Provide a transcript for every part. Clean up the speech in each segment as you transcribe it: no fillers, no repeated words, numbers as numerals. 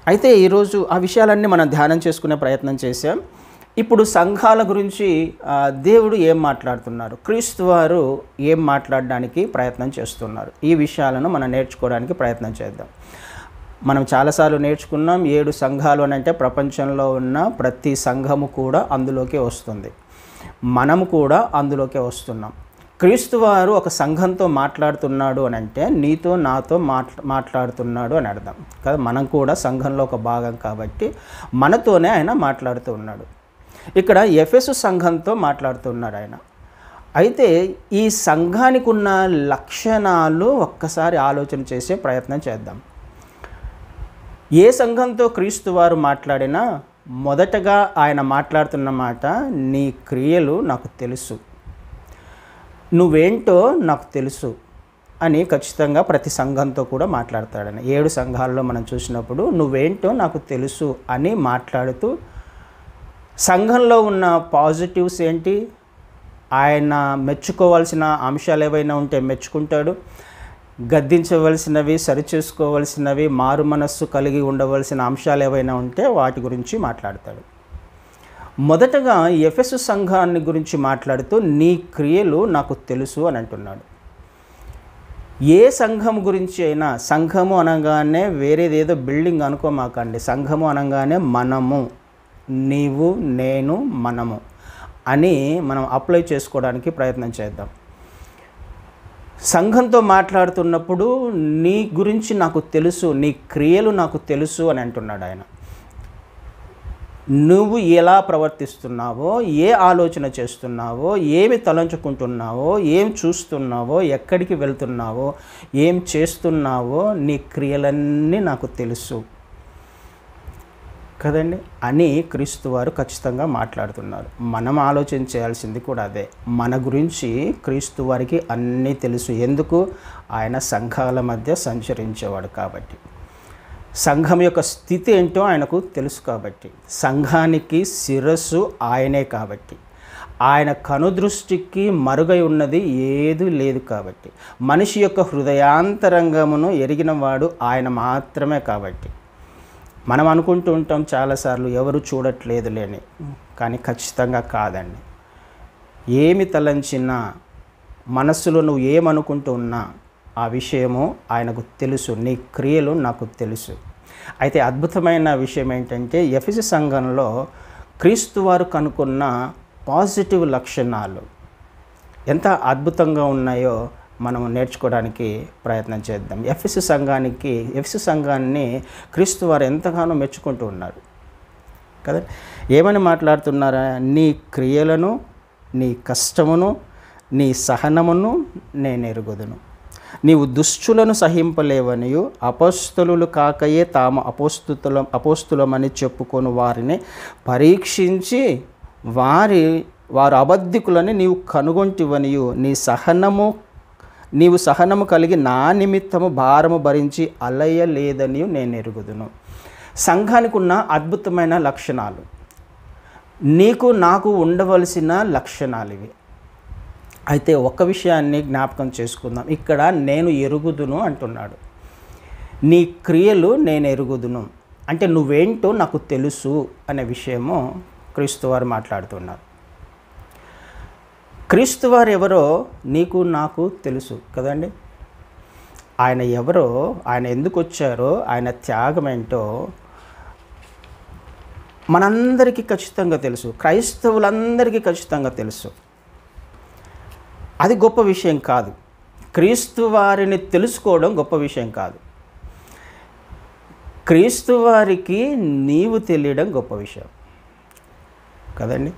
అయితే ఈరోజు ఆ విషయాలన్నీ మనం ధ్యానం చేసుకునే ప్రయత్నం చేశాం. ఇప్పుడు సంఘాల గురించి దేవుడు ఏం మాట్లాడుతున్నారు, క్రీస్తు వారు ఏం మాట్లాడడానికి ప్రయత్నం చేస్తున్నారు, ఈ విషయాలను మనం నేర్చుకోవడానికి ప్రయత్నం చేద్దాం. మనం చాలాసార్లు నేర్చుకున్నాం 7 సంఘాలు అని అంటే ప్రపంచంలో ఉన్న ప్రతి సంఘము కూడా అందులోకే వస్తుంది. మనము కూడా అందులోకే వస్తున్నాం. క్రీస్తు వారు ఒక సంఘంతో మాట్లాడుతున్నాడు అని అంటే నీతో నాతో మాట్లాడుతున్నాడు అని అర్థం కదా. మనం కూడా సంఘంలో ఒక భాగం కాబట్టి మనతోనే ఆయన మాట్లాడుతూ ఉన్నాడు. ఇక్కడ ఎఫెసు సంఘంతో మాట్లాడుతున్నాడు ఆయన. అయితే ఈ సంఘానికి ఉన్న లక్షణాలు ఒక్కసారి ఆలోచన చేసే ప్రయత్నం చేద్దాం. ఏ సంఘంతో క్రీస్తు వారు మాట్లాడినా మొదటగా ఆయన మాట్లాడుతున్న మాట, నీ క్రియలు నాకు తెలుసు, నువ్వేంటో నాకు తెలుసు అని ఖచ్చితంగా ప్రతి సంఘంతో కూడా మాట్లాడతాడని. 7 సంఘాల్లో మనం చూసినప్పుడు నువ్వేంటో నాకు తెలుసు అని మాట్లాడుతూ సంఘంలో ఉన్న పాజిటివ్స్ ఏంటి, ఆయన మెచ్చుకోవాల్సిన అంశాలు ఏవైనా ఉంటే మెచ్చుకుంటాడు, గద్దించవలసినవి, సరిచేసుకోవలసినవి, మారు మనస్సు కలిగి ఉండవలసిన అంశాలు ఏవైనా ఉంటే వాటి గురించి మాట్లాడతాడు. మొదటగా ఎఫెసు సంఘాన్ని గురించి మాట్లాడుతూ నీ క్రియలు నాకు తెలుసు అని అంటున్నాడు. ఏ సంఘం గురించి అయినా, సంఘము అనగానే వేరేదేదో బిల్డింగ్ అనుకోమాకండి. సంఘము అనగానే మనము, నీవు, నేను, మనము అని మనం అప్లై చేసుకోవడానికి ప్రయత్నం చేద్దాం. సంఘంతో మాట్లాడుతున్నప్పుడు నీ గురించి నాకు తెలుసు, నీ క్రియలు నాకు తెలుసు అని అంటున్నాడు ఆయన. నువ్వు ఎలా ప్రవర్తిస్తున్నావో, ఏ ఆలోచన చేస్తున్నావో, ఏమి తలంచుకుంటున్నావో, ఏం చూస్తున్నావో, ఎక్కడికి వెళ్తున్నావో, ఏం చేస్తున్నావో, నీ క్రియలన్నీ నాకు తెలుసు కదండి అని క్రీస్తు వారు ఖచ్చితంగా మాట్లాడుతున్నారు. మనం ఆలోచన చేయాల్సింది కూడా అదే. మన గురించి క్రీస్తు వారికి అన్నీ తెలుసు. ఎందుకు? ఆయన సంఘాల మధ్య సంచరించేవాడు కాబట్టి, సంఘం యొక్క స్థితి ఏంటో ఆయనకు తెలుసు కాబట్టి, సంఘానికి శిరస్సు ఆయనే కాబట్టి, ఆయన కనుదృష్టికి మరుగై ఉన్నది ఏదీ లేదు కాబట్టి, మనిషి యొక్క హృదయాంతరంగమును ఎరిగినవాడు ఆయన మాత్రమే కాబట్టి. మనం అనుకుంటూ ఉంటాం చాలాసార్లు ఎవరు చూడట్లేదులేని, కానీ ఖచ్చితంగా కాదండి. ఏమి తలంచినా, మనస్సులో నువ్వు ఏమనుకుంటూ ఉన్నా ఆ విషయము ఆయనకు తెలుసు. నీ క్రియలు నాకు తెలుసు. అయితే అద్భుతమైన విషయం ఏంటంటే ఎఫెసు సంఘంలో క్రీస్తు వారు కనుక్కున్న పాజిటివ్ లక్షణాలు ఎంత అద్భుతంగా ఉన్నాయో మనం నేర్చుకోవడానికి ప్రయత్నం చేద్దాం. ఎఫెసు సంఘాన్ని క్రీస్తు వారు ఎంతగానో మెచ్చుకుంటూ ఉన్నారు కదా. ఏమని మాట్లాడుతున్నారా? నీ క్రియలను, నీ కష్టమును, నీ సహనమును నేను ఎరుగుదును. నీవు దుష్టులను సహింపలేవనియు అపోస్తలులు కాకయే తాము అపోస్తులమని చెప్పుకొని వారిని పరీక్షించి వారు అబద్ధికులని నీవు కనుగొంటివనియు నీవు సహనము కలిగి నా నిమిత్తము భారము భరించి అలయలేదని నేను ఎరుగుదును. సంఘానికి ఉన్న అద్భుతమైన లక్షణాలు, నీకు నాకు ఉండవలసిన లక్షణాలు ఇవి. అయితే ఒక్క విషయాన్ని జ్ఞాపకం చేసుకుందాం. ఇక్కడ నేను ఎరుగుదును అంటున్నాడు. నీ క్రియలు నేను ఎరుగుదును అంటే నువ్వేంటో నాకు తెలుసు అనే విషయము క్రీస్తు వారు మాట్లాడుతున్నారు. క్రీస్తు వారు ఎవరో నీకు నాకు తెలుసు కదండి. ఆయన ఎవరో, ఆయన ఎందుకు వచ్చారో, ఆయన త్యాగం ఏంటో మనందరికీ ఖచ్చితంగా తెలుసు. క్రైస్తవులందరికీ ఖచ్చితంగా తెలుసు. అది గొప్ప విషయం కాదు. క్రీస్తు వారిని తెలుసుకోవడం గొప్ప విషయం కాదు. క్రీస్తు వారికి నీవు తెలియడం గొప్ప విషయం కదండి.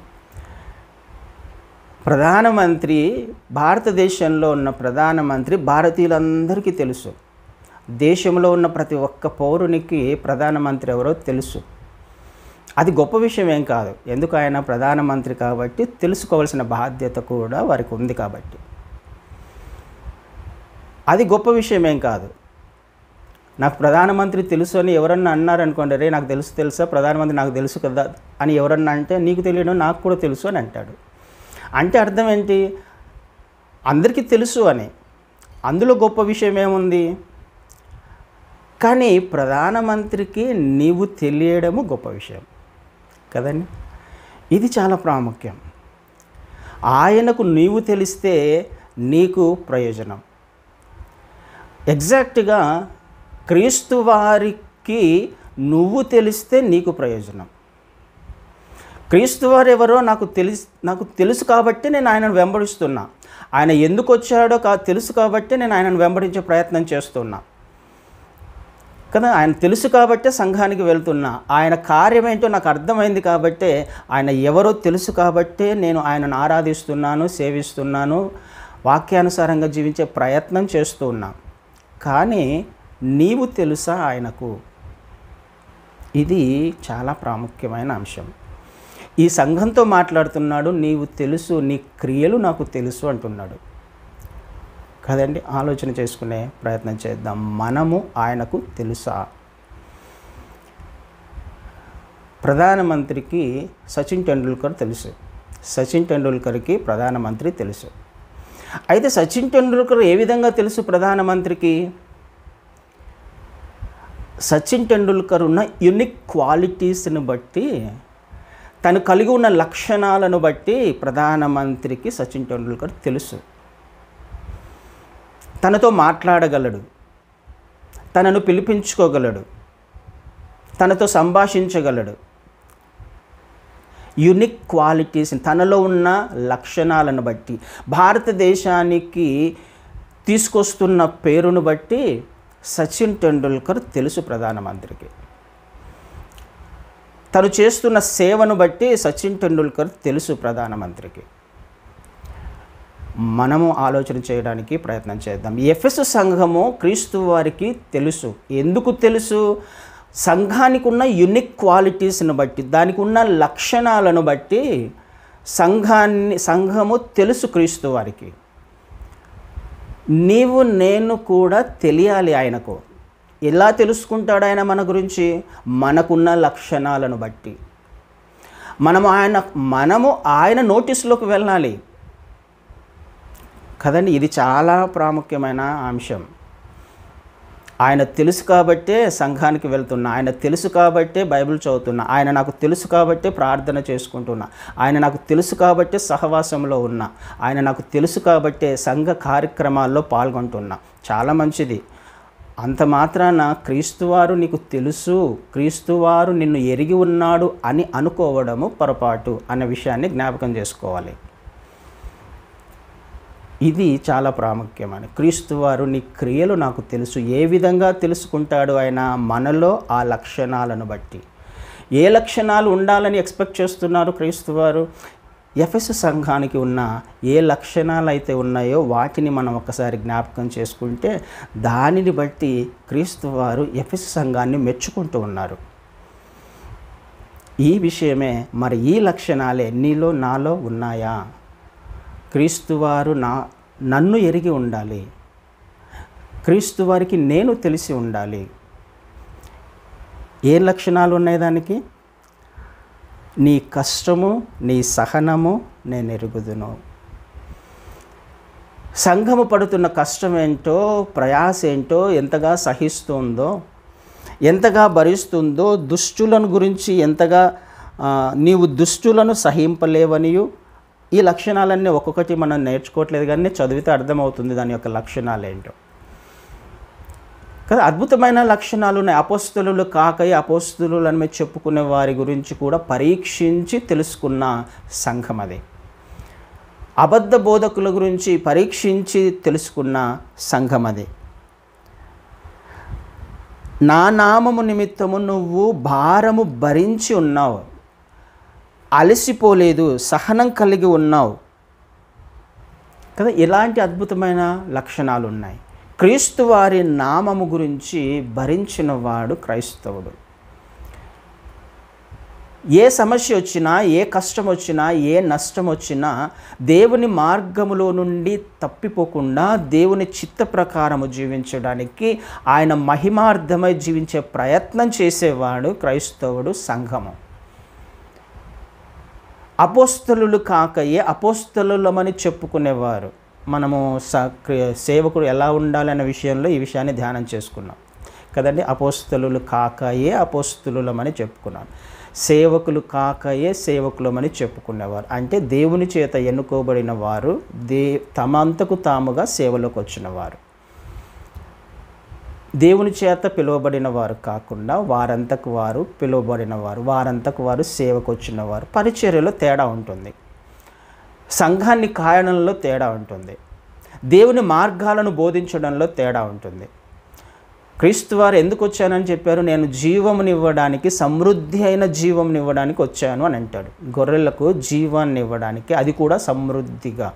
ప్రధానమంత్రి, భారతదేశంలో ఉన్న ప్రధానమంత్రి భారతీయులందరికీ తెలుసు. దేశంలో ఉన్న ప్రతి ఒక్క పౌరునికి ప్రధానమంత్రి ఎవరో తెలుసు. అది గొప్ప విషయం ఏం కాదు. ఎందుకు? ఆయన ప్రధానమంత్రి కాబట్టి తెలుసుకోవాల్సిన బాధ్యత కూడా వారికి ఉంది కాబట్టి. అది గొప్ప విషయం ఏం కాదు. నాకు ప్రధానమంత్రి తెలుసు అని ఎవరన్నా అన్నారనుకోండి, రే నాకు తెలుసా ప్రధానమంత్రి నాకు తెలుసు కదా అని ఎవరన్నా అంటే, నీకు తెలియడం నాకు కూడా తెలుసు అని అంటాడు. అంటే అర్థం ఏంటి? అందరికీ తెలుసు అని. అందులో గొప్ప విషయం ఏముంది? కానీ ప్రధానమంత్రికి నీవు తెలియడము గొప్ప విషయం కదండి. ఇది చాలా ప్రాముఖ్యం. ఆయనకు నీవు తెలిస్తే నీకు ప్రయోజనం. ఎగ్జాక్ట్గా క్రీస్తు వారికి నువ్వు తెలిస్తే నీకు ప్రయోజనం. క్రీస్తు వారు ఎవరో నాకు తెలుసు కాబట్టి నేను ఆయనను వెంబడిస్తున్నా. ఆయన ఎందుకు వచ్చాడో తెలుసు కాబట్టి నేను ఆయనను వెంబడించే ప్రయత్నం చేస్తున్నా కదా. ఆయన తెలుసు కాబట్టే సంఘానికి వెళ్తున్నా. ఆయన కార్యం ఏంటో నాకు అర్థమైంది కాబట్టే, ఆయన ఎవరో తెలుసు కాబట్టే నేను ఆయనను ఆరాధిస్తున్నాను, సేవిస్తున్నాను, వాక్యానుసారంగా జీవించే ప్రయత్నం చేస్తూ ఉన్నా. కానీ నీవు తెలుసా ఆయనకు? ఇది చాలా ప్రాముఖ్యమైన అంశం. ఈ సంఘంతో మాట్లాడుతున్నాడు. నీవు తెలుసు, నీ క్రియలు నాకు తెలుసు అంటున్నాడు కదండి. ఆలోచన చేసుకునే ప్రయత్నం చేద్దాం. మనము ఆయనకు తెలుసా? ప్రధానమంత్రికి సచిన్ టెండూల్కర్ తెలుసు. సచిన్ టెండూల్కర్కి ప్రధానమంత్రి తెలుసు. అయితే సచిన్ టెండూల్కర్ ఏ విధంగా తెలుసు ప్రధానమంత్రికి? సచిన్ టెండూల్కర్ ఉన్న యూనిక్ క్వాలిటీస్ని బట్టి, తను కలిగి ఉన్న లక్షణాలను బట్టి ప్రధానమంత్రికి సచిన్ టెండూల్కర్ తెలుసు. తనతో మాట్లాడగలడు, తనను పిలిపించుకోగలడు, తనతో సంభాషించగలడు. యూనిక్ క్వాలిటీస్, తనలో ఉన్న లక్షణాలను బట్టి, భారతదేశానికి తీసుకొస్తున్న పేరును బట్టి సచిన్ టెండూల్కర్ తెలుసు ప్రధానమంత్రికి. తను చేస్తున్న సేవను బట్టి సచిన్ టెండూల్కర్ తెలుసు ప్రధానమంత్రికి. మనము ఆలోచన చేయడానికి ప్రయత్నం చేద్దాం. ఎఫెసు సంఘము క్రీస్తు వారికి తెలుసు. ఎందుకు తెలుసు? సంఘానికి ఉన్న యూనిక్ క్వాలిటీస్ని బట్టి, దానికి ఉన్న లక్షణాలను బట్టి సంఘము తెలుసు క్రీస్తు వారికి. నీవు నేను కూడా తెలియాలి ఆయనకు. ఎలా తెలుసుకుంటాడు ఆయన మన గురించి? మనకున్న లక్షణాలను బట్టి. మనము ఆయన నోటీసులోకి వెళ్ళాలి కదండి. ఇది చాలా ప్రాముఖ్యమైన అంశం. ఆయన తెలుసు కాబట్టే సంఘానికి వెళ్తున్నా, ఆయన తెలుసు కాబట్టే బైబిల్ చదువుతున్నా, ఆయన నాకు తెలుసు కాబట్టే ప్రార్థన చేసుకుంటున్నా, ఆయన నాకు తెలుసు కాబట్టే సహవాసంలో ఉన్నా, ఆయన నాకు తెలుసు కాబట్టే సంఘ కార్యక్రమాల్లో పాల్గొంటున్నా. చాలా మంచిది. అంత మాత్రాన క్రీస్తువారు నీకు తెలుసు, క్రీస్తువారు నిన్ను ఎరిగి ఉన్నాడు అని అనుకోవడము పొరపాటు అనే విషయాన్ని జ్ఞాపకం చేసుకోవాలి. ఇది చాలా ప్రాముఖ్యమైన. క్రీస్తువారు నీ క్రియలు నాకు తెలుసు. ఏ విధంగా తెలుసుకుంటాడు ఆయన? మనలో ఆ లక్షణాలను బట్టి. ఏ లక్షణాలు ఉండాలని ఎక్స్పెక్ట్ చేస్తున్నారు క్రీస్తువారు? ఎఫెసు సంఘానికి ఉన్న ఏ లక్షణాలు అయితే ఉన్నాయో వాటిని మనం ఒకసారి జ్ఞాపకం చేసుకుంటే దానిని బట్టి క్రీస్తువారు ఎఫెసు సంఘాన్ని మెచ్చుకుంటూ ఉన్నారు. ఈ విషయమే, మరి ఈ లక్షణాలే నీలో నాలో ఉన్నాయా? క్రీస్తువారు నన్ను ఎరిగి ఉండాలి, క్రీస్తువారికి నేను తెలిసి ఉండాలి. ఏ లక్షణాలు ఉన్నాయి దానికి? నీ కష్టము, నీ సహనము నేను ఎరుగుదును. సంఘము పడుతున్న కష్టం ఏంటో, ప్రయాస ఏంటో, ఎంతగా సహిస్తుందో, ఎంతగా భరిస్తుందో, దుష్టులను గురించి ఎంతగా నీవు దుష్టులను సహింపలేవనియు. ఈ లక్షణాలన్నీ ఒక్కొక్కటి మనం నేర్చుకోవట్లేదు, కానీ చదివితే అర్థమవుతుంది దాని యొక్క లక్షణాలు ఏంటో కదా. అద్భుతమైన లక్షణాలు ఉన్నాయి. అపోస్తలులు కాకయ్య అపోస్తలులు అని చెప్పుకునే వారి గురించి కూడా పరీక్షించి తెలుసుకున్న సంఘం అది. అబద్ధ బోధకుల గురించి పరీక్షించి తెలుసుకున్న సంఘం అది. నా నామము నిమిత్తము నువ్వు భారము భరించి ఉన్నావు, అలసిపోలేదు, సహనం కలిగి ఉన్నావు కదా. ఇలాంటి అద్భుతమైన లక్షణాలు ఉన్నాయి. క్రీస్తు వారి నామము గురించి భరించిన వాడు క్రైస్తవుడు. ఏ సమస్య వచ్చినా, ఏ కష్టం వచ్చినా, ఏ నష్టం వచ్చినా దేవుని మార్గములో నుండి తప్పిపోకుండా దేవుని చిత్త ప్రకారము జీవించడానికి, ఆయన మహిమార్థమై జీవించే ప్రయత్నం చేసేవాడు క్రైస్తవుడు, సంఘము. అపోస్తలులు కాకయే అపోస్తలులమని చెప్పుకునేవారు. మనము సేవకుడు ఎలా ఉండాలనే విషయంలో ఈ విషయాన్ని ధ్యానం చేసుకున్నాం. కదండి. అపోస్తలులు కాకయే అపోస్తలులమని చెప్పుకున్నాను, సేవకులు కాకయే సేవకులమని చెప్పుకునేవారు. అంటే దేవుని చేత ఎన్నుకోబడిన వారు తమంతకు తాముగా సేవలోకి వచ్చిన వారు, దేవుని చేత పిలువబడిన వారు కాకుండా వారంతకు వారు పిలువబడిన వారు, వారంతకు వారు సేవకు వచ్చిన వారు. పరిచర్యలో తేడా ఉంటుంది, సంఘాన్ని కాయడంలో తేడా ఉంటుంది, దేవుని మార్గాలను బోధించడంలో తేడా ఉంటుంది. క్రీస్తు వారు ఎందుకు వచ్చానని చెప్పారు? నేను జీవమునివ్వడానికి, సమృద్ధి అయిన జీవమునివ్వడానికి వచ్చాను అని అంటాడు. గొర్రెలకు జీవాన్ని ఇవ్వడానికి, అది కూడా సమృద్ధిగా,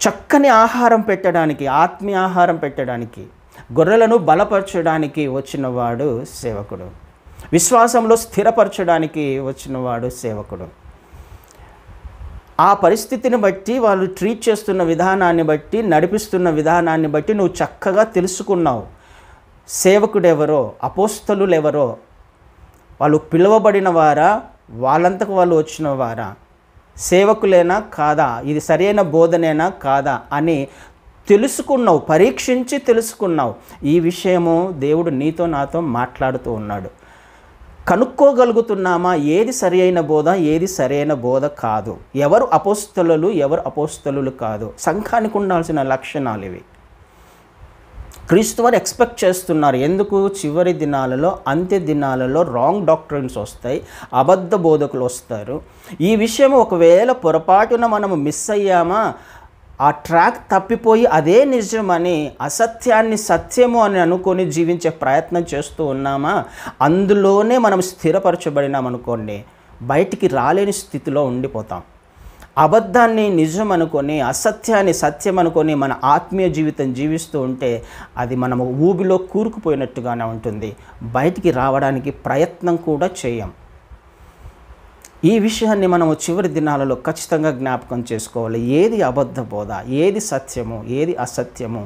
చక్కని ఆహారం పెట్టడానికి, ఆత్మీయ ఆహారం పెట్టడానికి, గొర్రెలను బలపరచడానికి వచ్చినవాడు సేవకుడు, విశ్వాసంలో స్థిరపరచడానికి వచ్చినవాడు సేవకుడు. ఆ పరిస్థితిని బట్టి, వాళ్ళు ట్రీట్ చేస్తున్న విధానాన్ని బట్టి, నడిపిస్తున్న విధానాన్ని బట్టి నువ్వు చక్కగా తెలుసుకున్నావు సేవకుడెవరో, అపోస్తలులు ఎవరో, వాళ్ళు పిలువబడిన వారా, వాళ్ళంతకు వాళ్ళు వచ్చిన వారా, సేవకులేనా కాదా, ఇది సరైన బోధనేనా కాదా అని తెలుసుకున్నావు, పరీక్షించి తెలుసుకున్నావు. ఈ విషయము దేవుడు నీతో నాతో మాట్లాడుతూ ఉన్నాడు. కనుక్కోగలుగుతున్నామా ఏది సరి అయిన బోధ, ఏది సరైన బోధ కాదు, ఎవరు అపోస్తలులు, ఎవరు అపోస్తలులు కాదు. సంఘానికి ఉండాల్సిన లక్షణాలు ఇవి. క్రీస్తు వారు ఎక్స్పెక్ట్ చేస్తున్నారు. ఎందుకు? చివరి దినాలలో, అంత్య దినాలలో రాంగ్ డాక్ట్రిన్స్ వస్తాయి, అబద్ధ బోధకులు వస్తారు. ఈ విషయం ఒకవేళ పొరపాటున మనము మిస్ అయ్యామా, ఆ ట్రాక్ తప్పిపోయి అదే నిజమని, అసత్యాన్ని సత్యము అని అనుకొని జీవించే ప్రయత్నం చేస్తూ ఉన్నామా, అందులోనే మనం స్థిరపరచబడినామనుకోండి, బయటికి రాలేని స్థితిలో ఉండిపోతాం. అబద్ధాన్ని నిజం అనుకొని, అసత్యాన్ని సత్యం అనుకొని మన ఆత్మీయ జీవితం జీవిస్తూ ఉంటే అది మనము ఊబిలో కూరుకుపోయినట్టుగానే ఉంటుంది, బయటికి రావడానికి ప్రయత్నం కూడా చేయం. ఈ విషయాన్ని మనము చివరి దినాలలో ఖచ్చితంగా జ్ఞాపకం చేసుకోవాలి. ఏది అబద్ధ బోధ, ఏది సత్యము, ఏది అసత్యము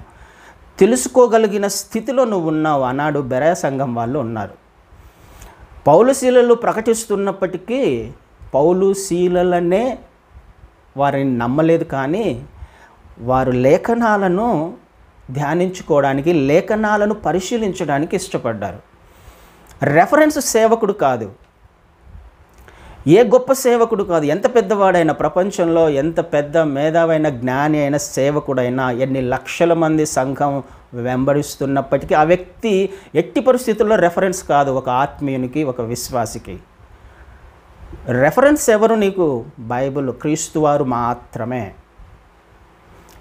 తెలుసుకోగలిగిన స్థితిలో నువ్వు ఉన్నావు. ఆనాడు బెరాయ సంఘం వాళ్ళు ఉన్నారు. పౌలు శీలలు ప్రకటిస్తున్నప్పటికీ పౌలు శీలలనే వారిని నమ్మలేదు, కానీ వారు లేఖనాలను ధ్యానించుకోవడానికి, లేఖనాలను పరిశీలించడానికి ఇష్టపడ్డారు. రెఫరెన్స్ సేవకుడు కాదు, ఏ గొప్ప సేవకుడు కాదు, ఎంత పెద్దవాడైనా, ప్రపంచంలో ఎంత పెద్ద మేధావైన జ్ఞాని అయిన సేవకుడైనా, ఎన్ని లక్షల మంది సంఘం వెంబడిస్తున్నప్పటికీ ఆ వ్యక్తి ఎట్టి పరిస్థితుల్లో రెఫరెన్స్ కాదు ఒక ఆత్మీయునికి, ఒక విశ్వాసికి. రెఫరెన్స్ ఎవరు నీకు? బైబిల్, క్రీస్తువారు మాత్రమే.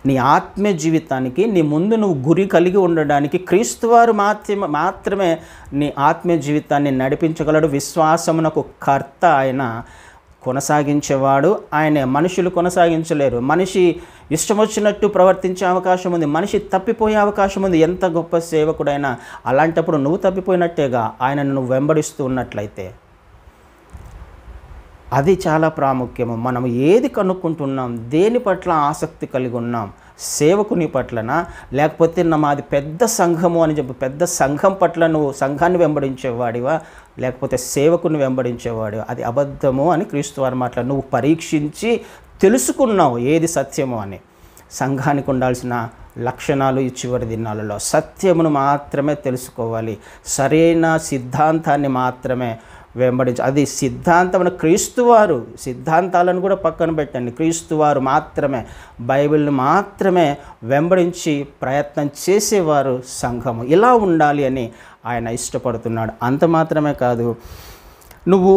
నీ ఆత్మీయ జీవితానికి, నీ ముందు నువ్వు గురి కలిగి ఉండడానికి క్రీస్తువారు మాత్రమే నీ ఆత్మీయ జీవితాన్ని నడిపించగలడు. విశ్వాసమునకు కర్త ఆయన, కొనసాగించేవాడు ఆయనే. మనుషులు కొనసాగించలేరు. మనిషి ఇష్టం వచ్చినట్టు ప్రవర్తించే అవకాశం ఉంది, మనిషి తప్పిపోయే అవకాశం ఉంది. ఎంత గొప్ప సేవకుడైనా అలాంటప్పుడు నువ్వు తప్పిపోయినట్టేగా ఆయనను నువ్వు వెంబడిస్తూ ఉన్నట్లయితే. అది చాలా ప్రాముఖ్యము. మనం ఏది కనుక్కుంటున్నాం, దేని పట్ల ఆసక్తి కలిగి ఉన్నాం, సేవకుని పట్లనా, లేకపోతే మాది పెద్ద సంఘము అని చెప్పి పెద్ద సంఘం పట్ల నువ్వు సంఘాన్ని వెంబడించేవాడివా, లేకపోతే సేవకుని వెంబడించేవాడివా? అది అబద్ధము అని క్రీస్తు వారి మాటలు నువ్వు పరీక్షించి తెలుసుకున్నావు ఏది సత్యము అని. సంఘానికి ఉండాల్సిన లక్షణాలు ఈ చివరి దినాలలో సత్యమును మాత్రమే తెలుసుకోవాలి, సరైన సిద్ధాంతాన్ని మాత్రమే వెంబడించి, అది సిద్ధాంతం క్రీస్తువారు, సిద్ధాంతాలను కూడా పక్కన పెట్టండి, క్రీస్తువారు మాత్రమే, బైబిల్ని మాత్రమే వెంబడించి ప్రయత్నం చేసేవారు సంఘము. ఇలా ఉండాలి అని ఆయన ఇష్టపడుతున్నాడు. అంత మాత్రమే కాదు, నువ్వు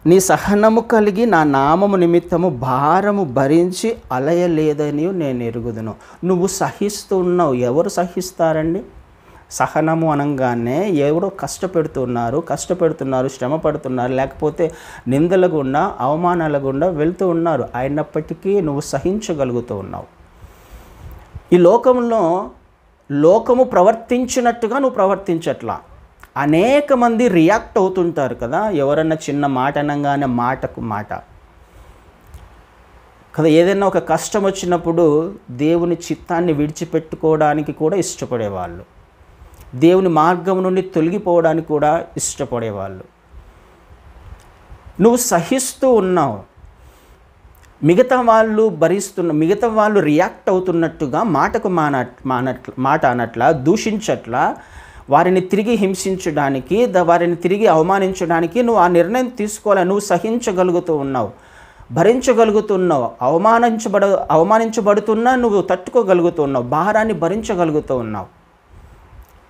నీ సహనము కలిగి నా నామము నిమిత్తము భారము భరించి అలయలేదని నేను ఎరుగుదును. నువ్వు సహిస్తూ ఉన్నావు. ఎవరు సహిస్తారండి? సహనము అనగానే ఎవరో కష్టపెడుతున్నారు, శ్రమ పడుతున్నారు, లేకపోతే నిందల గుండా, అవమానాల గుండా వెళ్తూ ఉన్నారు. అయినప్పటికీ నువ్వు సహించగలుగుతూ ఉన్నావు. ఈ లోకము ప్రవర్తించినట్టుగా నువ్వు ప్రవర్తించట్లా. అనేక మంది రియాక్ట్ అవుతుంటారు కదా, ఎవరన్నా చిన్న మాట అనగానే మాటకు మాట కదా. ఏదైనా ఒక కష్టం వచ్చినప్పుడు దేవుని చిత్తాన్ని విడిచిపెట్టుకోవడానికి కూడా ఇష్టపడేవాళ్ళు, దేవుని మార్గం నుండి తొలగిపోవడానికి కూడా ఇష్టపడేవాళ్ళు. నువ్వు సహిస్తూ ఉన్నావు. మిగతా వాళ్ళు రియాక్ట్ అవుతున్నట్టుగా మాట అనట్లా, దూషించట్లా, వారిని తిరిగి హింసించడానికి, వారిని తిరిగి అవమానించడానికి నువ్వు ఆ నిర్ణయం తీసుకోవాలి. నువ్వు సహించగలుగుతూ ఉన్నావు, భరించగలుగుతున్నావు, అవమానించబడుతున్నా నువ్వు తట్టుకోగలుగుతున్నావు, భారాన్ని భరించగలుగుతూ ఉన్నావు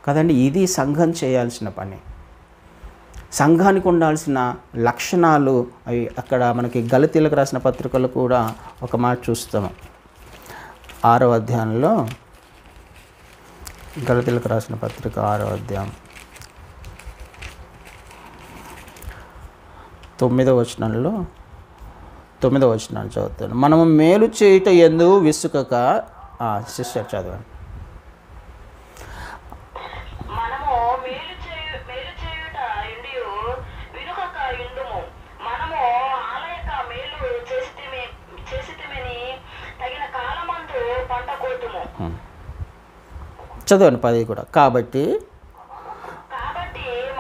కదండి. ఇది సంఘం చేయాల్సిన పని. సంఘానికి ఉండాల్సిన లక్షణాలు అవి అక్కడ మనకి గలతీలకు రాసిన పత్రికలు కూడా ఒక మాట చూస్తాము. 6వ అధ్యాయంలో, గలతీలకు రాసిన పత్రిక 6వ అధ్యాయం 9వ వచనాన్ని చదువుతాను. మనము మేలు చేయుట యందు విసుకక, సిస్టర్ చదవండి. చదవండి 10 కూడా. కాబట్టి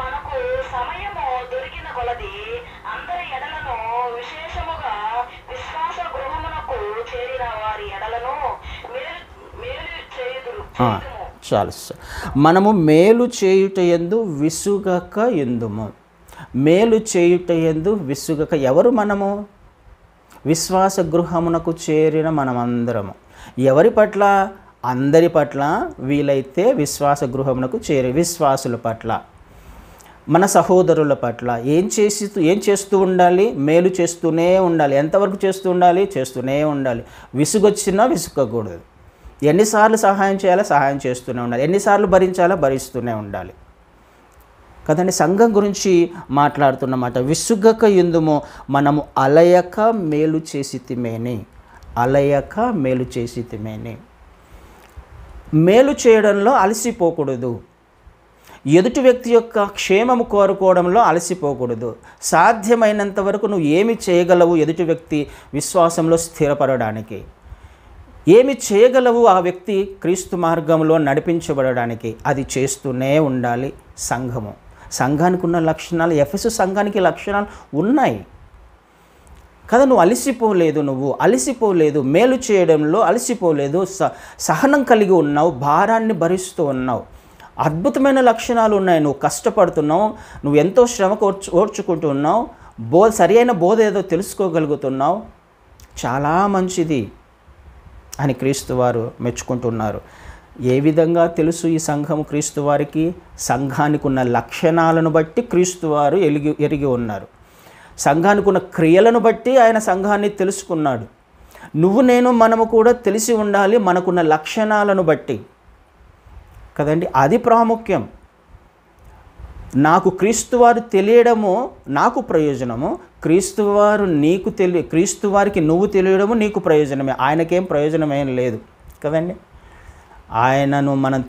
మనకు సమయము దొరికిన కొలది అందరి ఎడలను, విశేషముగా విశ్వాస గృహమునకు చేరిన వారి ఎడలను మేలు చేయుదురు. చాలు. మనము మేలు చేయుట యందు విసుగక ఎందుము. మేలు చేయుట యందు విసుగక. ఎవరు మనము? విశ్వాస గృహమునకు చేరిన మనమందరము. ఎవరి పట్ల? అందరి పట్ల, వీలైతే విశ్వాస గృహమునకు చేరి విశ్వాసుల పట్ల, మన సహోదరుల పట్ల ఏం చేస్తూ ఉండాలి? మేలు చేస్తూనే ఉండాలి. ఎంతవరకు చేస్తూ ఉండాలి? చేస్తూనే ఉండాలి. విసుగొచ్చినా విసుగకూడదు. ఎన్నిసార్లు సహాయం చేయాలో సహాయం చేస్తూనే ఉండాలి. ఎన్నిసార్లు భరించాలో భరిస్తూనే ఉండాలి కదండి. సంఘం గురించి మాట్లాడుతున్నమాట. విసుగక ఎందుమో మనము అలయక మేలు చేసితిమేని. మేలు చేయడంలో అలసిపోకూడదు. ఎదుటి వ్యక్తి యొక్క క్షేమము కోరుకోవడంలో అలసిపోకూడదు. సాధ్యమైనంత వరకు నువ్వు ఏమి చేయగలవు ఎదుటి వ్యక్తి విశ్వాసంలో స్థిరపడడానికి? ఏమి చేయగలవు ఆ వ్యక్తి క్రీస్తు మార్గంలో నడిపించబడడానికి? అది చేస్తూనే ఉండాలి సంఘము. సంఘానికి ఉన్న లక్షణాలు, ఎఫెసు సంఘానికి లక్షణాలు ఉన్నాయి కదా. నువ్వు అలసిపోలేదు, మేలు చేయడంలో అలసిపోలేదు, సహనం కలిగి ఉన్నావు, భారాన్ని భరిస్తూ ఉన్నావు. అద్భుతమైన లక్షణాలు ఉన్నాయి. నువ్వు కష్టపడుతున్నావు, నువ్వు ఎంతో శ్రమకు ఓర్చుకుంటూ ఉన్నావు, సరి అయిన బోధ ఏదో తెలుసుకోగలుగుతున్నావు. చాలా మంచిది అని క్రీస్తు వారు మెచ్చుకుంటున్నారు. ఏ విధంగా తెలుసు ఈ సంఘము క్రీస్తు వారికి? సంఘానికి ఉన్న లక్షణాలను బట్టి క్రీస్తు వారు ఎరిగి ఉన్నారు. సంఘానికి ఉన్న క్రియలను బట్టి ఆయన సంఘాన్ని తెలుసుకున్నాడు. మనము కూడా తెలిసి ఉండాలి మనకున్న లక్షణాలను బట్టి కదండి. అది ప్రాముఖ్యం. నాకు క్రీస్తువారు తెలియడము నాకు ప్రయోజనము, క్రీస్తు వారికి నువ్వు తెలియడము నీకు ప్రయోజనమే. ఆయనకేం ప్రయోజనమేం లేదు కదండి. ఆయనను మనం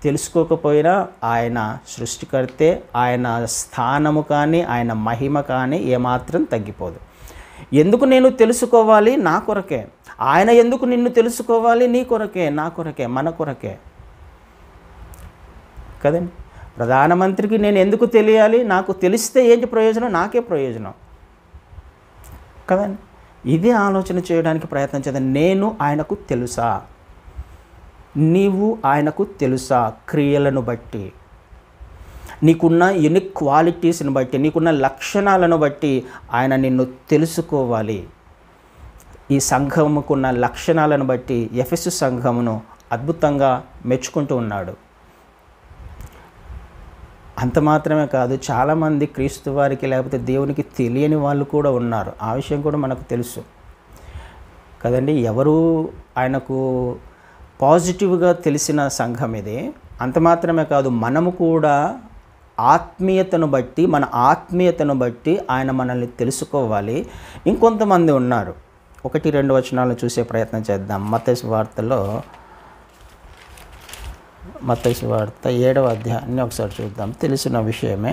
తెలుసుకోకపోయినా ఆయన సృష్టికర్తే. ఆయన స్థానము కానీ ఆయన మహిమ కానీ ఏమాత్రం తగ్గిపోదు. ఎందుకు నేను తెలుసుకోవాలి? నా కొరకే. ఆయన ఎందుకు నిన్ను తెలుసుకోవాలి? నీ కొరకే, నా కొరకే, మన కొరకే కదండి. ప్రధానమంత్రికి నేను ఎందుకు తెలియాలి? నాకు తెలిస్తే ఏంటి ప్రయోజనం? నాకే ప్రయోజనం కదండి. ఇది ఆలోచన చేయడానికి ప్రయత్నం చేద్దాం. నేను ఆయనకు తెలుసా? నీవు ఆయనకు తెలుసా? క్రియలను బట్టి, నీకున్న యూనిక్ క్వాలిటీస్ని బట్టి, నీకున్న లక్షణాలను బట్టి ఆయన నిన్ను తెలుసుకోవాలి. ఈ సంఘముకున్న లక్షణాలను బట్టి ఎఫెసు సంఘమును అద్భుతంగా మెచ్చుకుంటూ ఉన్నాడు. అంత మాత్రమే కాదు, చాలామంది క్రీస్తు వారికి లేకపోతే దేవునికి తెలియని వాళ్ళు కూడా ఉన్నారు. ఆ విషయం కూడా మనకు తెలుసు కదండి. ఎవరు ఆయనకు పాజిటివ్గా తెలిసిన సంఘం ఇది. అంత మాత్రమే కాదు, మనము కూడా మన ఆత్మీయతను బట్టి ఆయన మనల్ని తెలుసుకోవాలి. ఇంకొంతమంది ఉన్నారు. 1-2 వచనాలను చూసే ప్రయత్నం చేద్దాం. మత్తయి సువార్త 7వ అధ్యాయాన్ని ఒకసారి చూద్దాం. తెలిసిన విషయమే.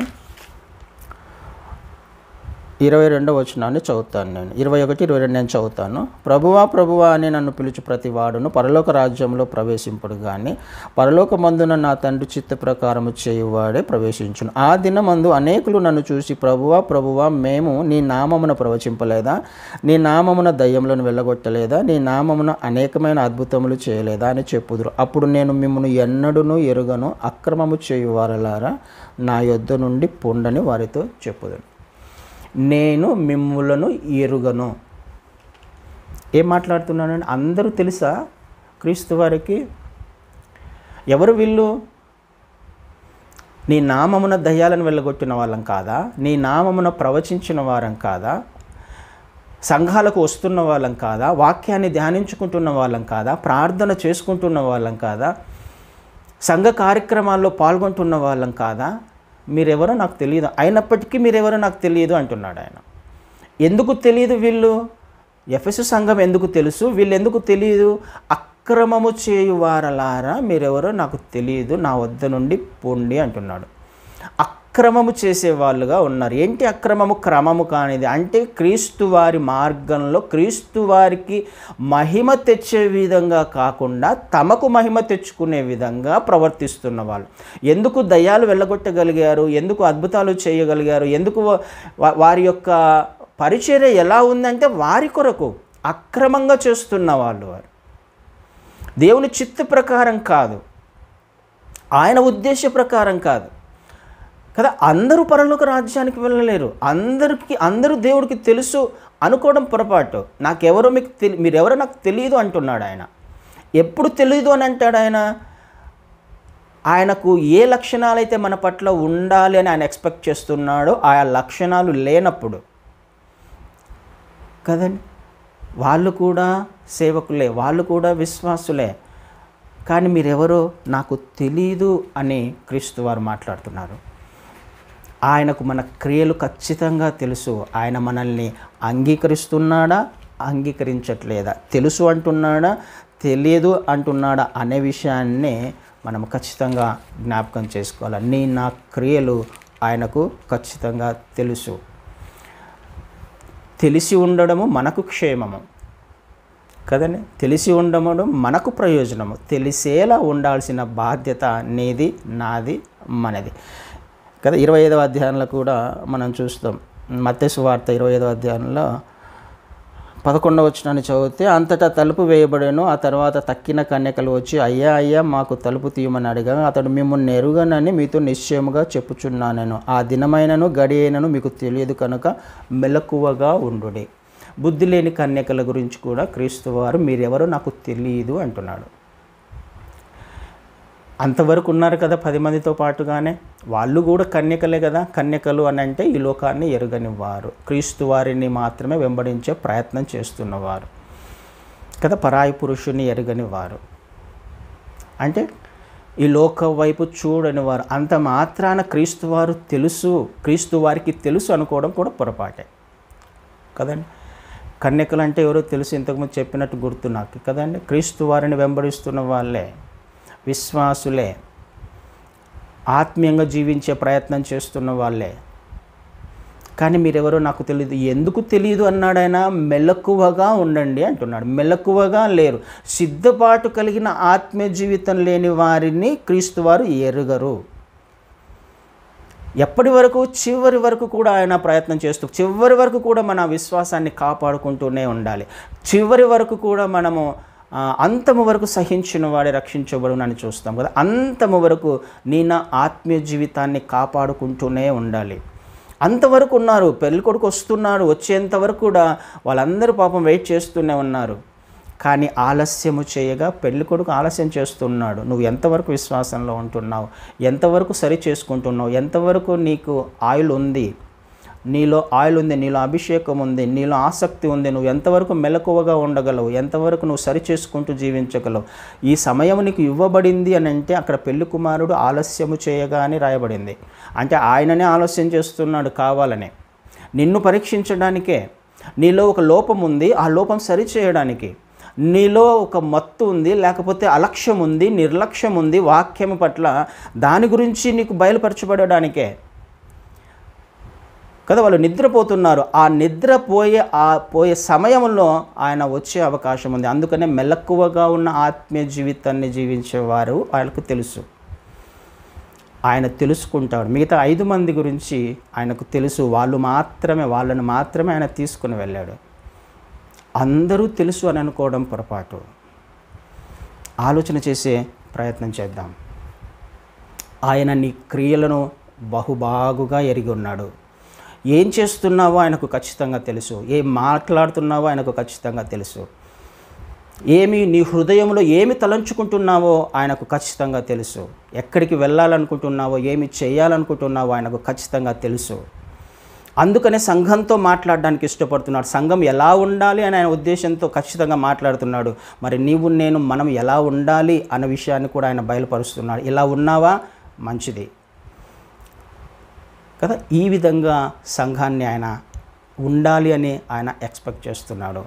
22వ వచనాన్ని చదువుతాను నేను. 21, 22 నేను చదువుతాను. ప్రభువా ప్రభువా అని నన్ను పిలుచు ప్రతి వాడును పరలోక రాజ్యంలో ప్రవేశింపుడు కానీ పరలోకమందున నా తండ్రి చిత్త ప్రకారము చేయువాడే ప్రవేశించును. ఆ దినమందు అనేకులు నన్ను చూసి ప్రభువా ప్రభువా మేము నీ నామమున ప్రవచింపలేదా, నీ నామమున దయ్యములను వెళ్ళగొట్టలేదా, నీ నామమున అనేకమైన అద్భుతములు చేయలేదా అని చెప్పుదురు. అప్పుడు నేను మిమ్మల్ని ఎన్నడూనూ ఎరుగను, అక్రమము చేయువారలారా నా యొద్ద నుండి పొండని వారితో చెప్పుదును. నేను మిమ్ములను ఎరుగను. ఏం మాట్లాడుతున్నానండి? అందరూ తెలుసా క్రీస్తు వారికి? ఎవరు వీళ్ళు? నీ నామమున దయ్యాలను వెళ్ళగొట్టిన వాళ్ళం కాదా? నీ నామమున ప్రవచించిన వారం కాదా? సంఘాలకు వస్తున్న వాళ్ళం కాదా? వాక్యాన్ని ధ్యానించుకుంటున్న వాళ్ళం కాదా? ప్రార్థన చేసుకుంటున్న వాళ్ళం కాదా? సంఘ కార్యక్రమాల్లో పాల్గొంటున్న వాళ్ళం కాదా? మీరెవరో నాకు తెలియదు, అయినప్పటికీ మీరెవరో నాకు తెలియదు అంటున్నాడు ఆయన. ఎందుకు తెలియదు వీళ్ళు? ఎఫెసు సంఘం ఎందుకు తెలుసు, వీళ్ళు ఎందుకు తెలియదు? అక్రమము చేయువారలారా మీరెవరో నాకు తెలియదు, నా వద్ద నుండి పొండి అంటున్నాడు. అక్రమము చేసేవాళ్ళుగా ఉన్నారు. ఏంటి అక్రమము? క్రమము కానిది. అంటే క్రీస్తు వారి మార్గంలో క్రీస్తు వారికి మహిమ తెచ్చే విధంగా కాకుండా తమకు మహిమ తెచ్చుకునే విధంగా ప్రవర్తిస్తున్న వాళ్ళు. ఎందుకు దయ్యాలు వెళ్ళగొట్టగలిగారు, ఎందుకు అద్భుతాలు చేయగలిగారు, ఎందుకు వారి యొక్క పరిచర్య ఎలా ఉందంటే వారి కొరకు అక్రమంగా చేస్తున్న వాళ్ళు. వారు దేవుని చిత్త ప్రకారం కాదు, ఆయన ఉద్దేశ ప్రకారం కాదు కదా. అందరూ పరలోక రాజ్యానికి వెళ్ళలేరు. అందరూ దేవుడికి తెలుసు అనుకోవడం పొరపాటు. మీరెవరో నాకు తెలియదు అంటున్నాడు ఆయన. ఎప్పుడు తెలియదు అని అంటాడు ఆయన? ఆయనకు ఏ లక్షణాలైతే మన పట్ల ఉండాలి అని ఆయన ఎక్స్పెక్ట్ చేస్తున్నాడో ఆ లక్షణాలు లేనప్పుడు కదండి. వాళ్ళు కూడా సేవకులే, వాళ్ళు కూడా విశ్వాసులే, కానీ మీరెవరో నాకు తెలీదు అని క్రీస్తు వారు మాట్లాడుతున్నారు. ఆయనకు మన క్రియలు ఖచ్చితంగా తెలుసు. ఆయన మనల్ని అంగీకరిస్తున్నాడా, అంగీకరించట్లేదా, తెలుసు అంటున్నాడా, తెలియదు అంటున్నాడా అనే విషయాన్నే మనం ఖచ్చితంగా జ్ఞాపకం చేసుకోవాలి. నా క్రియలు ఆయనకు ఖచ్చితంగా తెలుసు. తెలిసి ఉండడము మనకు క్షేమము కదండి, తెలిసి ఉండడం మనకు ప్రయోజనము. తెలిసేలా ఉండాల్సిన బాధ్యత నీది, నాది, మనది కదా. 25వ అధ్యాయంలో కూడా మనం చూస్తాం. మత్తయి సువార్త 25వ అధ్యాయంలో 11వ వచనాన్ని చదివితే, అంతటా తలుపు వేయబడెను. ఆ తర్వాత తక్కిన కన్యకలు వచ్చి అయ్యా అయ్యా మాకు తలుపు తీయమని అడిగా. అతడు మిమ్మల్ని ఎరుగనని మీతో నిశ్చయముగా చెప్పుచున్నాను. ఆ దినమైనను గడి అయినను మీకు తెలియదు కనుక మెలకువగా ఉండుడి. బుద్ధి లేని కన్యకల గురించి కూడా క్రీస్తు వారు మీరెవరో నాకు తెలియదు అంటున్నాడు. అంతవరకు ఉన్నారు కదా 10 మందితో పాటుగానే, వాళ్ళు కూడా కన్యకలే కదా. కన్యకలు అని అంటే ఈ లోకాన్ని ఎరుగని వారు, క్రీస్తు వారిని మాత్రమే వెంబడించే ప్రయత్నం చేస్తున్నవారు కదా, పరాయి పురుషుని ఎరుగని వారు, అంటే ఈ లోక వైపు చూడని వారు. అంత మాత్రాన క్రీస్తు వారు తెలుసు, క్రీస్తు వారికి తెలుసు అనుకోవడం కూడా పొరపాటే కదండి. కన్యకలు అంటే ఎవరో తెలుసు, ఇంతకుముందు చెప్పినట్టు గుర్తు నాకు కదండి. క్రీస్తు వారిని వెంబడిస్తున్న వాళ్ళే, విశ్వాసులే, ఆత్మీయంగా జీవించే ప్రయత్నం చేస్తున్న వాళ్ళే. కానీ మీరెవరో నాకు తెలియదు. ఎందుకు తెలియదు అన్నాడు ఆయన? మెలకువగా ఉండండి అంటున్నాడు. మెలకువగా లేరు. సిద్ధపాటు కలిగిన ఆత్మీయ జీవితం లేని వారిని క్రీస్తు వారు ఎరుగరు. ఎప్పటి వరకు? చివరి వరకు కూడా ఆయన ప్రయత్నం చేస్తూ, చివరి వరకు కూడా మన విశ్వాసాన్ని కాపాడుకుంటూనే ఉండాలి. చివరి వరకు కూడా మనము అంతము వరకు సహించిన వాడే రక్షించబడునని చూస్తాం కదా. అంతము వరకు నా ఆత్మీయ జీవితాన్ని కాపాడుకుంటూనే ఉండాలి. అంతవరకు ఉన్నారు. పెళ్ళికొడుకు వస్తున్నాడు, వచ్చేంతవరకు కూడా వాళ్ళందరూ పాపం వెయిట్ చేస్తూనే ఉన్నారు. కానీ ఆలస్యము చేయగా పెళ్ళికొడుకు ఆలస్యం చేస్తున్నాడు. నువ్వు ఎంతవరకు విశ్వాసంలో ఉంటున్నావు, ఎంతవరకు సరి చేసుకుంటున్నావు, ఎంతవరకు నీకు ఆయిల్ ఉంది, నీలో ఆయిల్ ఉంది, నీలో అభిషేకం ఉంది, నీలో ఆసక్తి ఉంది, నువ్వు ఎంతవరకు మెలకువగా ఉండగలవు, ఎంతవరకు నువ్వు సరి చేసుకుంటూ జీవించగలవు. ఈ సమయం నీకు ఇవ్వబడింది అని అంటే అక్కడ పెళ్లి కుమారుడు ఆలస్యము చేయగా అని రాయబడింది. అంటే ఆయననే ఆలస్యం చేస్తున్నాడు కావాలని, నిన్ను పరీక్షించడానికే. నీలో ఒక లోపం ఉంది, ఆ లోపం సరి చేయడానికి. నీలో ఒక మత్తు ఉంది, లేకపోతే అలక్ష్యం ఉంది, నిర్లక్ష్యం ఉంది వాక్యం పట్ల, దాని గురించి నీకు బయలుపరచబడడానికే. కదా, వాళ్ళు నిద్రపోతున్నారు. ఆ పోయే సమయంలో ఆయన వచ్చే అవకాశం ఉంది. అందుకనే మెలకువగా ఉన్న ఆత్మీయ జీవితాన్ని జీవించేవారు ఆయనకు తెలుసు, ఆయన తెలుసుకుంటాడు. మిగతా 5 మంది గురించి ఆయనకు తెలుసు, వాళ్ళను మాత్రమే ఆయన తీసుకుని వెళ్ళాడు. అందరూ తెలుసు అని అనుకోవడం పొరపాటు. ఆలోచన చేసే ప్రయత్నం చేద్దాం. ఆయన నీ క్రియలను బహుబాగుగా ఎరిగి ఉన్నాడు. ఏం చేస్తున్నావో ఆయనకు ఖచ్చితంగా తెలుసు, ఏం మాట్లాడుతున్నావో ఆయనకు ఖచ్చితంగా తెలుసు, నీ హృదయంలో ఏమి తలంచుకుంటున్నావో ఆయనకు ఖచ్చితంగా తెలుసు, ఎక్కడికి వెళ్ళాలనుకుంటున్నావో ఏమి చేయాలనుకుంటున్నావో ఆయనకు ఖచ్చితంగా తెలుసు. అందుకనే సంఘంతో మాట్లాడడానికి ఇష్టపడుతున్నాడు. సంఘం ఎలా ఉండాలి అని ఆయన ఉద్దేశంతో ఖచ్చితంగా మాట్లాడుతున్నాడు. మరి మనం ఎలా ఉండాలి అన్న విషయాన్ని కూడా ఆయన బయలుపరుస్తున్నాడు. ఇలా ఉన్నావా, మంచిది కదా. ఈ విధంగా సంఘాన్ని ఆయన ఉండాలి అని ఆయన ఎక్స్పెక్ట్ చేస్తున్నాడు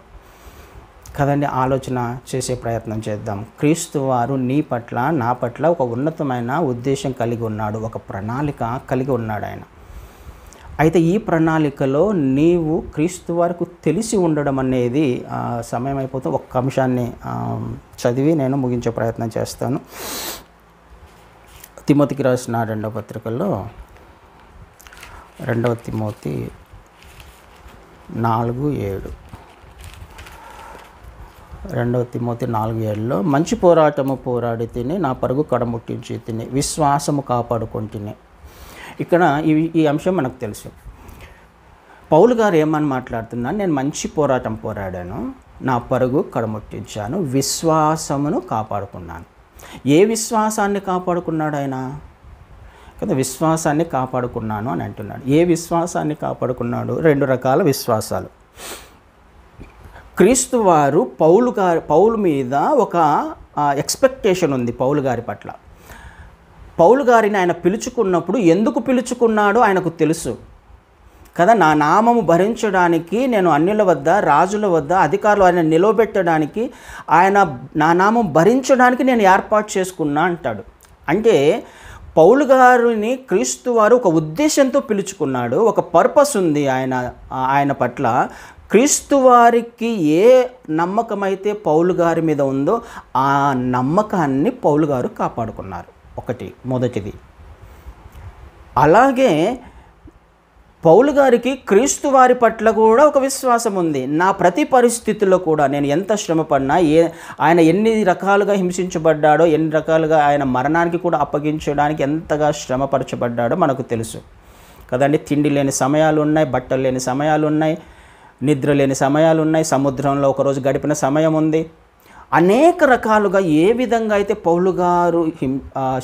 కదండి. ఆలోచన చేసే ప్రయత్నం చేద్దాం. క్రీస్తు వారు నీ పట్ల, నా పట్ల ఒక ఉన్నతమైన ఉద్దేశం కలిగి ఉన్నాడు, ఒక ప్రణాళిక కలిగి ఉన్నాడు ఆయన. అయితే ఈ ప్రణాళికలో నీవు క్రీస్తు వారికి తెలిసి ఉండడం అనేది, సమయం అయిపోతే ఒక్క అంశాన్ని చదివి నేను ముగించే ప్రయత్నం చేస్తాను. తిమోతికి రాసిన 2వ పత్రికల్లో 2 తిమోతి 4:7 2 తిమోతి 4:7లో మంచి పోరాటము పోరాడి తిని నా పరుగు కడముట్టించి తిని విశ్వాసము కాపాడుకుంటుని. ఇక్కడ ఈ అంశం మనకు తెలుసు. పౌలు గారు ఏమని మాట్లాడుతున్నాను, నేను మంచి పోరాటం పోరాడాను, నా పరుగు కడముట్టించాను, విశ్వాసమును కాపాడుకున్నాను. ఏ విశ్వాసాన్ని కాపాడుకున్నాడు ఆయన కదా, విశ్వాసాన్ని కాపాడుకున్నాను అని అంటున్నాడు. ఏ విశ్వాసాన్ని కాపాడుకున్నాడు? 2 రకాల విశ్వాసాలు. క్రీస్తు వారు పౌలు మీద ఒక ఎక్స్పెక్టేషన్ ఉంది పౌలు గారి పట్ల. పౌలు గారిని ఆయన పిలుచుకున్నప్పుడు ఎందుకు పిలుచుకున్నాడో ఆయనకు తెలుసు కదా. నా నామము భరించడానికి, నేను అన్యుల వద్ద, రాజుల వద్ద, అధికారులు ఆయన నిలవబెట్టడానికి, నా నామం భరించడానికి నేను ఏర్పాటు చేసుకున్నా అంటాడు. అంటే పౌలు గారిని క్రీస్తు వారు ఒక ఉద్దేశంతో పిలుచుకున్నాడు, ఒక పర్పస్ ఉంది ఆయన పట్ల. క్రీస్తు వారికి ఏ నమ్మకమైతే పౌలు గారి మీద ఉందో ఆ నమ్మకాన్ని పౌలు గారు కాపాడుకున్నారు. మొదటిది. అలాగే పౌలు గారికి క్రీస్తు వారి పట్ల కూడా ఒక విశ్వాసం ఉంది. నా ప్రతి పరిస్థితుల్లో కూడా నేను ఎంత శ్రమపడినా, ఆయన ఎన్ని రకాలుగా హింసించబడ్డాడో, ఎన్ని రకాలుగా ఆయన మరణానికి కూడా అప్పగించడానికి ఎంతగా శ్రమపరచబడ్డాడో మనకు తెలుసు కదండి. తిండి లేని సమయాలు ఉన్నాయి, బట్టలు లేని సమయాలు ఉన్నాయి, నిద్ర లేని సమయాలు ఉన్నాయి, సముద్రంలో ఒకరోజు గడిపిన సమయం ఉంది. అనేక రకాలుగా ఏ విధంగా అయితే పౌలు గారు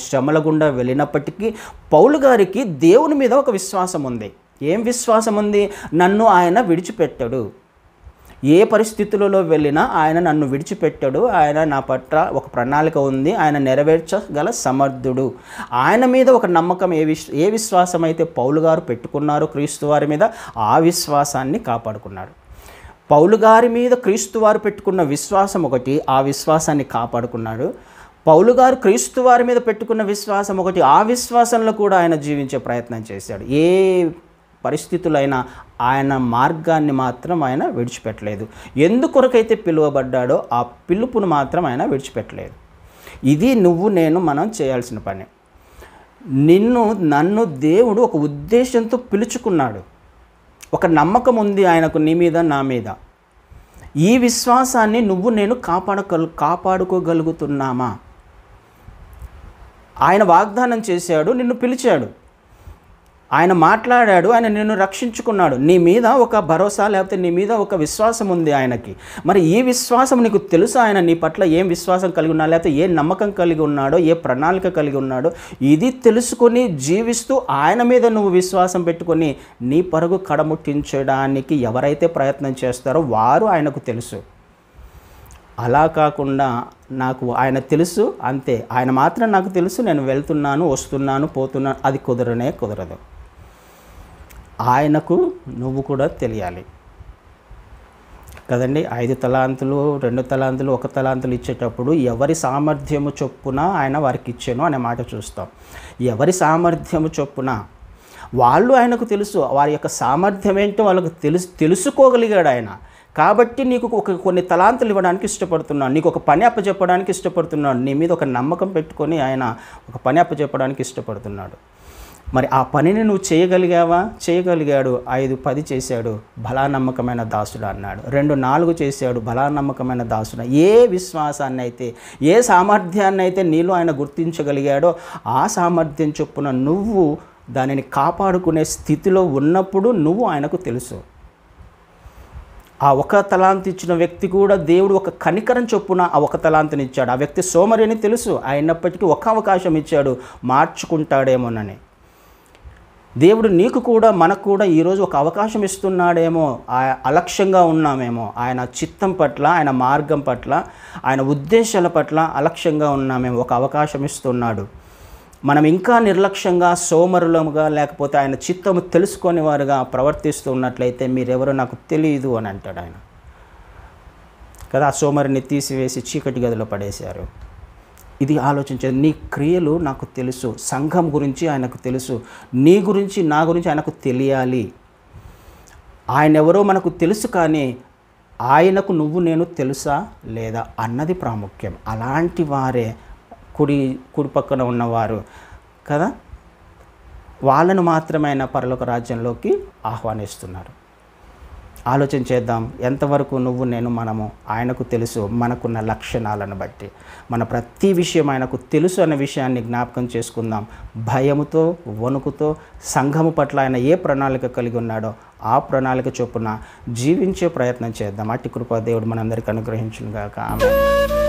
శ్రమల గుండా వెళ్ళినప్పటికీ పౌలు గారికి దేవుని మీద ఒక విశ్వాసం ఉంది. ఏం విశ్వాసం ఉంది? నన్ను ఆయన విడిచిపెట్టాడు. ఏ పరిస్థితులలో వెళ్ళినా ఆయన నన్ను విడిచిపెట్టాడు. ఆయన నా పట్ల ఒక ప్రణాళిక ఉంది, ఆయన నెరవేర్చగల సమర్థుడు. ఆయన మీద ఒక నమ్మకం, ఏ విశ్వాసం అయితే పౌలు గారు పెట్టుకున్నారో క్రీస్తు వారి మీద, ఆ విశ్వాసాన్ని కాపాడుకున్నాడు. పౌలు గారి మీద క్రీస్తు వారు పెట్టుకున్న విశ్వాసం ఒకటి, ఆ విశ్వాసాన్ని కాపాడుకున్నాడు. పౌలు గారు క్రీస్తు వారి మీద పెట్టుకున్న విశ్వాసం ఒకటి, ఆ విశ్వాసంలో కూడా ఆయన జీవించే ప్రయత్నం చేశాడు. ఏ పరిస్థితులైనా ఆయన మార్గాన్ని మాత్రం ఆయన విడిచిపెట్టలేదు. ఎందుకొరకైతే పిలువబడ్డాడో ఆ పిలుపును మాత్రం ఆయన విడిచిపెట్టలేదు. ఇది మనం చేయాల్సిన పని. నన్ను దేవుడు ఒక ఉద్దేశంతో పిలుచుకున్నాడు. ఒక నమ్మకం ఉంది ఆయనకు నీ మీద, నా మీద. ఈ విశ్వాసాన్ని నేను కాపాడుకోగలుగుతున్నామా? ఆయన వాగ్దానం చేశాడు, నిన్ను పిలిచాడు, ఆయన మాట్లాడాడు, ఆయన నిన్ను రక్షించుకున్నాడు. నీ మీద ఒక భరోసా లేకపోతే నీ మీద ఒక విశ్వాసం ఉంది ఆయనకి. మరి ఈ విశ్వాసం నీకు తెలుసా? ఆయన నీ పట్ల ఏం విశ్వాసం కలిగి ఉన్నాడో, లేకపోతే ఏ నమ్మకం కలిగి ఉన్నాడో, ఏ ప్రణాళిక కలిగి ఉన్నాడో, ఇది తెలుసుకొని జీవిస్తూ ఆయన మీద నువ్వు విశ్వాసం పెట్టుకొని నీ పరుగు కడముట్టించడానికి ఎవరైతే ప్రయత్నం చేస్తారో వారు ఆయనకు తెలుసు. అలా కాకుండా నాకు ఆయన తెలుసు అంతే, ఆయన మాత్రం నాకు తెలుసు, నేను వెళ్తున్నాను, వస్తున్నాను, పోతున్నాను, అది కుదరదు. ఆయనకు నువ్వు కూడా తెలియాలి కదండి. 5 తలాంతులు, 2 తలాంతులు, 1 తలాంతులు ఇచ్చేటప్పుడు ఎవరి సామర్థ్యము చొప్పున ఆయన వారికి ఇచ్చాను అనే మాట చూస్తాం. ఎవరి సామర్థ్యము చొప్పున వాళ్ళు ఆయనకు తెలుసు, వారి యొక్క సామర్థ్యం ఏంటో వాళ్ళకు తెలుసుకోగలిగాడు ఆయన. కాబట్టి నీకు కొన్ని తలాంతులు ఇవ్వడానికి ఇష్టపడుతున్నాడు, నీకు ఒక పని అప్పచెప్పడానికి ఇష్టపడుతున్నాడు, నీ మీద ఒక నమ్మకం పెట్టుకొని ఆయన ఒక పని అప్పచెప్పడానికి ఇష్టపడుతున్నాడు. మరి ఆ పనిని నువ్వు చేయగలిగావా? చేయగలిగాడు. 5, 10 చేశాడు, బలా నమ్మకమైన దాసుడు అన్నాడు. 2, 4 చేశాడు, బలా నమ్మకమైన దాసుడు. ఏ విశ్వాసాన్ని అయితే, ఏ సామర్థ్యాన్ని అయితే నీలో ఆయన గుర్తించగలిగాడో ఆ సామర్థ్యం చొప్పున నువ్వు దానిని కాపాడుకునే స్థితిలో ఉన్నప్పుడు నువ్వు ఆయనకు తెలుసు. ఆ ఒక తలాంతు ఇచ్చిన వ్యక్తి కూడా దేవుడు ఒక కనికరం చొప్పున ఆ ఒక తలాంతుని ఇచ్చాడు. ఆ వ్యక్తి సోమరి అని తెలుసు, అయినప్పటికీ ఒక అవకాశం ఇచ్చాడు, మార్చుకుంటాడేమోనని. దేవుడు నీకు కూడా మనకు కూడా ఈరోజు ఒక అవకాశం ఇస్తున్నాడేమో, అలక్ష్యంగా ఉన్నామేమో, ఆయన చిత్తం పట్ల, ఆయన మార్గం పట్ల, ఆయన ఉద్దేశాల పట్ల అలక్ష్యంగా ఉన్నామేమో, ఒక అవకాశం ఇస్తున్నాడు. మనం ఇంకా నిర్లక్ష్యంగా, సోమరులముగా, లేకపోతే ఆయన చిత్తము తెలుసుకొని వారుగా ప్రవర్తిస్తూ ఉన్నట్లయితే మీరెవరో నాకు తెలియదు అని అంటాడు ఆయన కదా. ఆ సోమరిని తీసివేసి చీకటి గదిలో పడేశారు. ఇది ఆలోచించేది. నీ క్రియలు నాకు తెలుసు, సంఘం గురించి ఆయనకు తెలుసు, నీ గురించి నా గురించి ఆయనకు తెలియాలి. ఆయన ఎవరో మనకు తెలుసు, కానీ ఆయనకు నువ్వు నేను తెలుసా లేదా అన్నది ప్రాముఖ్యం. అలాంటి వారే కుడి పక్కన ఉన్నవారు కదా, వాళ్ళను మాత్రమే ఆయన పరలోక రాజ్యంలోకి ఆహ్వానిస్తున్నారు. ఆలోచన చేద్దాం, ఎంతవరకు నువ్వు నేను మనము ఆయనకు తెలుసు, మనకున్న లక్షణాలను బట్టి మన ప్రతి విషయం ఆయనకు తెలుసు అనే విషయాన్ని జ్ఞాపకం చేసుకుందాం. భయముతో, వణుకుతో సంఘము పట్ల ఆయన ఏ ప్రణాళిక కలిగి ఉన్నాడో ఆ ప్రణాళిక చొప్పున జీవించే ప్రయత్నం చేద్దాం. అట్టి కృప దేవుడు మనందరికీ అనుగ్రహించును గాక. ఆమేన్.